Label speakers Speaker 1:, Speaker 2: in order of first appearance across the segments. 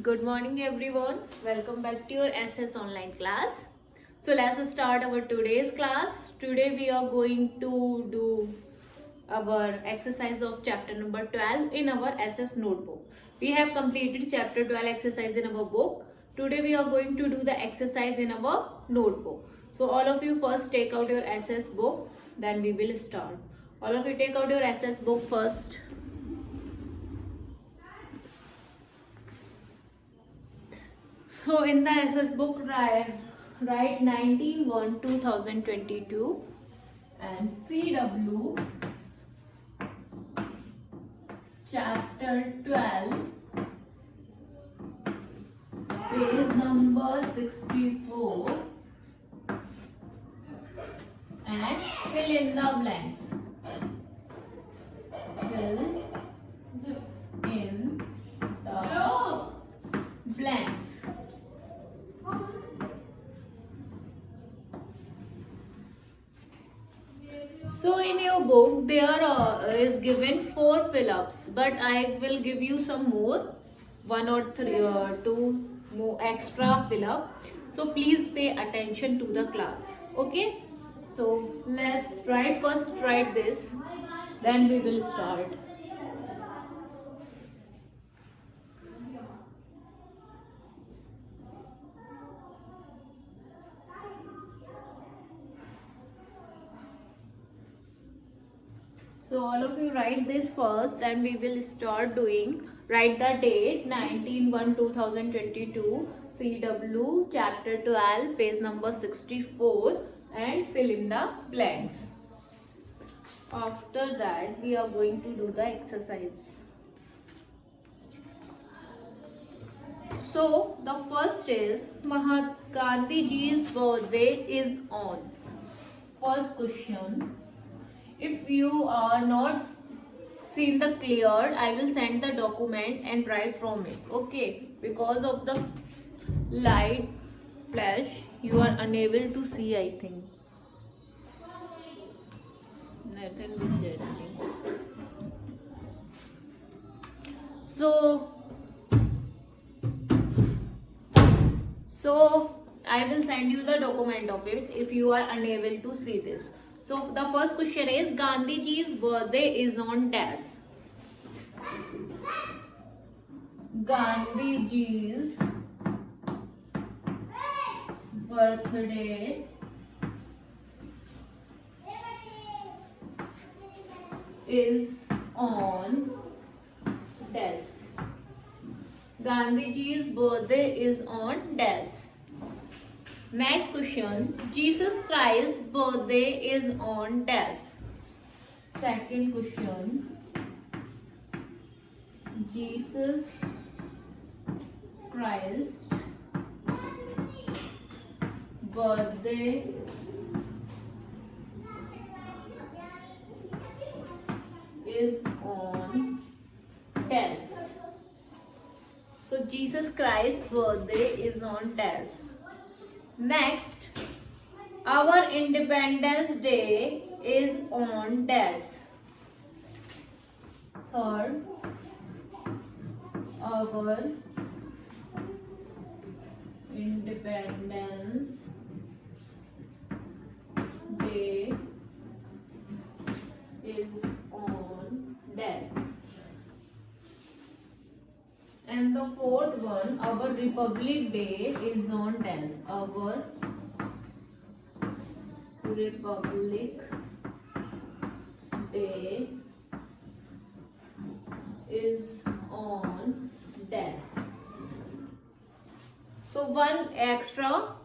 Speaker 1: Good morning everyone. Welcome back to your SS online class. So let's start our today's class. Today we are going to do our exercise of chapter number 12 in our SS notebook. We have completed chapter 12 exercise in our book. Today we are going to do the exercise in our notebook. So all of you first take out your SS book, then we will start. All of you take out your SS book first. So in the SS book, write 19/1/2022 and CW chapter 12 page number 64 and fill in the blanks. Fill in the blanks. So in your book there is given 4 fill-ups, but I will give you some more, 1 or 2 more extra fill-up. So please pay attention to the class. Okay? So let's first write this, then we will start. So all of you write this first, then we will start doing. Write the date 19/1/2022, CW chapter 12 page number 64 and fill in the blanks. After that we are going to do the exercise. So the first is Mahatma Gandhi Ji's birthday is on. First question. If you are not seen the cleared, I will send the document and write from it. Okay, because of the light flash you are unable to see, I think. Nothing is generating. So I will send you the document of it if you are unable to see this. So the first question is Gandhiji's birthday is on dash. Gandhiji's birthday is on dash. Gandhiji's birthday is on dash. Next question. Jesus Christ's birthday is on dash. Second question. Jesus Christ's birthday is on dash. So Jesus Christ's birthday is on dash. Next, our Independence Day is on dash. Third, our Independence Day is on dash. And the fourth one, our Republic Day is on dash. Our Republic Day is on dash. So one extra,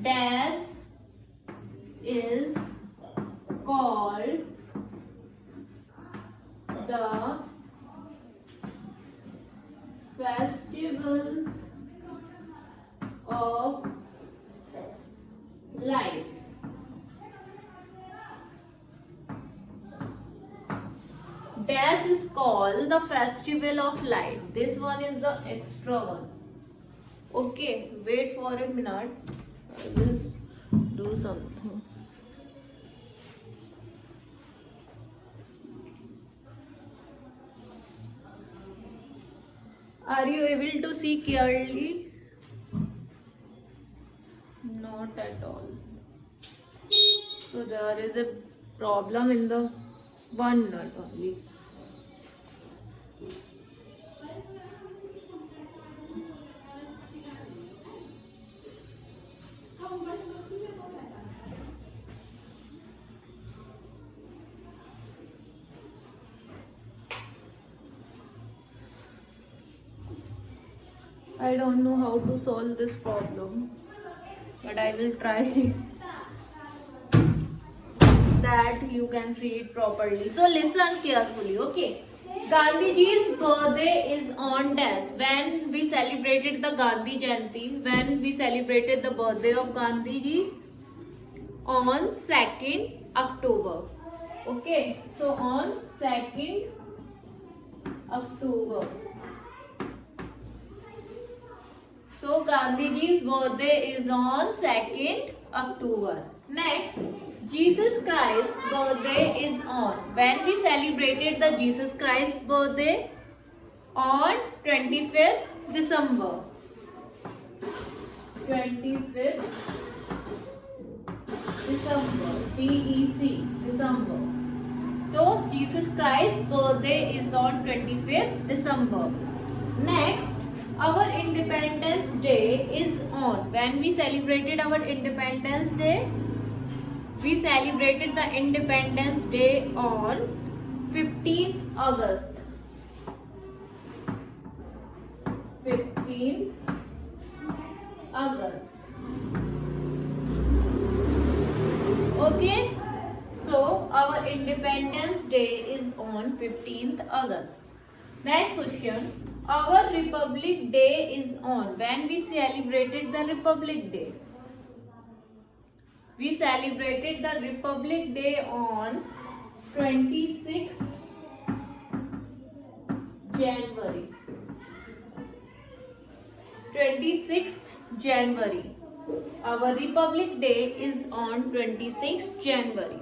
Speaker 1: dash is called the festivals of lights. Dash is called the festival of light. This one is the extra one. Okay, wait for a minute. I will do something. Are you able to see clearly? Not at all. So there is a problem in the one nut only. I don't know how to solve this problem, but I will try that you can see it properly. So listen carefully, okay? Gandhiji's birthday is on dash. When we celebrated the Gandhi Jayanti, when we celebrated the birthday of Gandhiji on 2nd October. Okay, so on 2nd October. So Gandhiji's birthday is on 2nd October. Next, Jesus Christ's birthday is on. When we celebrated the Jesus Christ's birthday? On 25th December. 25th December. DEC. December. So Jesus Christ's birthday is on 25th December. Next, our Independence Day is on. When we celebrated our Independence Day? We celebrated the Independence Day on 15th August. 15th August. Okay? So, our Independence Day is on 15th August. Next question. Our Republic Day is on. When we celebrated the Republic Day? We celebrated the Republic Day on 26th January. 26th January. Our Republic Day is on 26th January.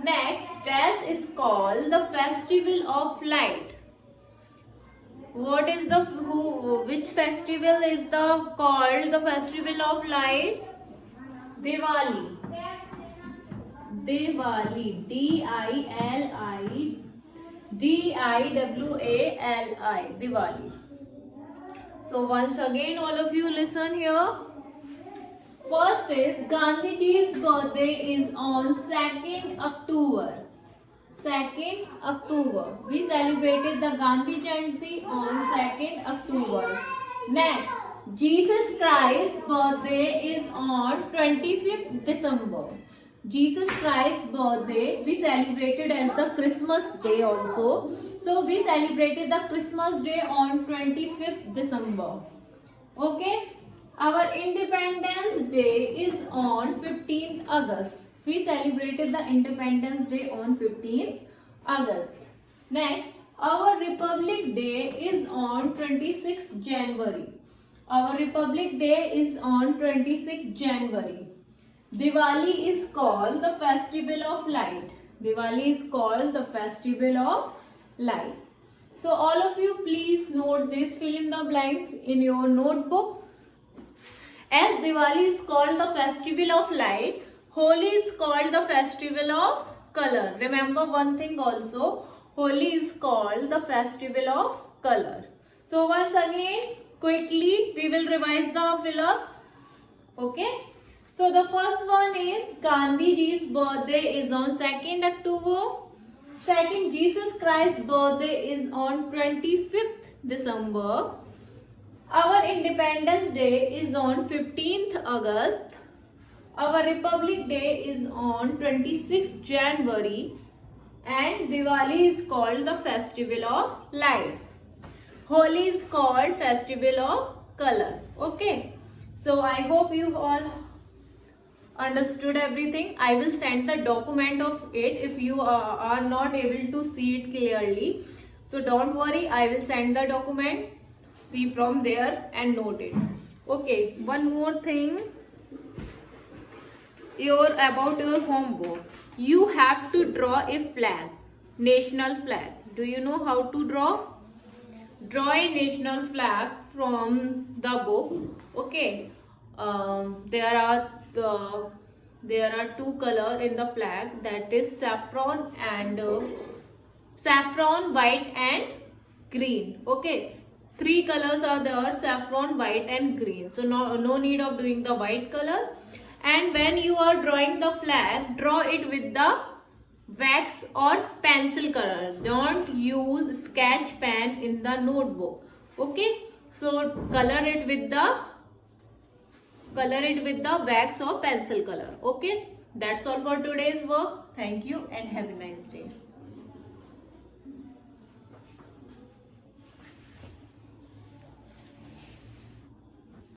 Speaker 1: Next, this is called the Festival of Light. What is the which festival is called the Festival of Light? Diwali. Diwali. D-I-W-A-L-I. Diwali. So once again, all of you listen here. First is Gandhiji's birthday is on 2nd October. 2nd October. We celebrated the Gandhi Jayanti on 2nd October. Next, Jesus Christ's birthday is on 25th December. Jesus Christ's birthday we celebrated as the Christmas Day also. So we celebrated the Christmas Day on 25th December. Okay. Our Independence Day is on 15th August. We celebrated the Independence Day on 15th August. Next, our Republic Day is on 26th January. Our Republic Day is on 26th January. Diwali is called the Festival of Light. Diwali is called the Festival of Light. So all of you please note this, fill in the blanks in your notebook. As Diwali is called the Festival of Light, Holi is called the Festival of Color. Remember one thing also, Holi is called the Festival of Color. So once again, quickly we will revise the fill-ups. Okay. So the first one is Gandhiji's birthday is on 2nd October. Second, Jesus Christ's birthday is on 25th December. Our Independence Day is on 15th August. Our Republic Day is on 26th January. And Diwali is called the Festival of Light. Holi is called Festival of Color. Okay. So I hope you all understood everything. I will send the document of it if you are not able to see it clearly. So don't worry, I will send the document. See from there and note it. Okay, one more thing. About your homework. You have to draw a flag, national flag. Do you know how to draw? draw a national flag from the book. Okay, there are two color in the flag, that is saffron and saffron, white and green. Okay, three colors are there: saffron, white and green. So no need of doing the white color. And when you are drawing the flag, draw it with the wax or pencil color. Don't use sketch pen in the notebook. Okay, so color it with the wax or pencil color. Okay, that's all for today's work. Thank you and have a nice day.